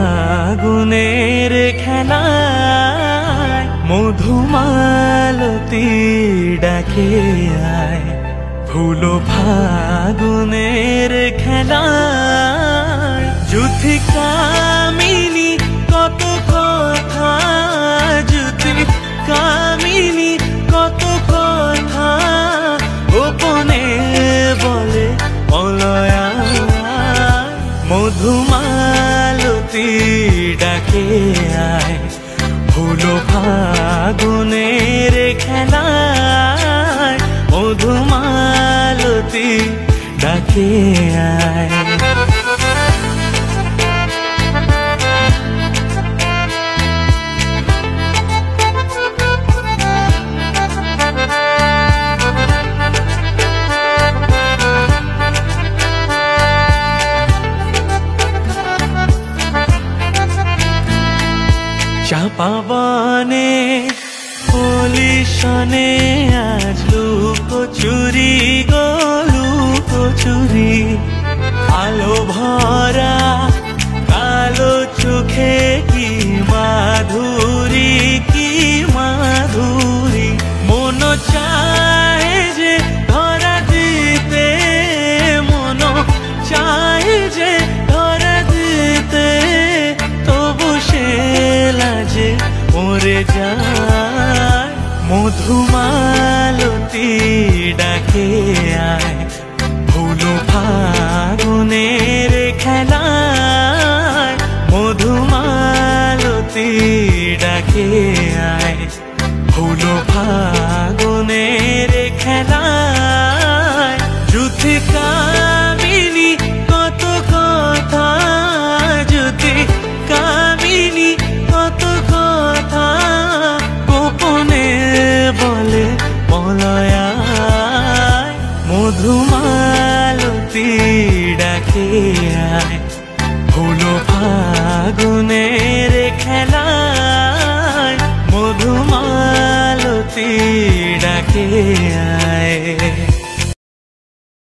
ফাগুনের খেলায় মধুমালতী ডাকে আয়। ফুল ফাগুনের খেলায় যুথি কামিনী কত কথা, যুথি কামিনী কত কথা গোপনে বলে অলয়া। মধুমালতী ডাকে আয়, ফুল ফাগুনের খেলায় মধুমালতী ডাকে আয়। চাপাবনে পুলিশনে আজ লুকোচুরি গো লুকোচুরি, আলো ভরা কালো চোখে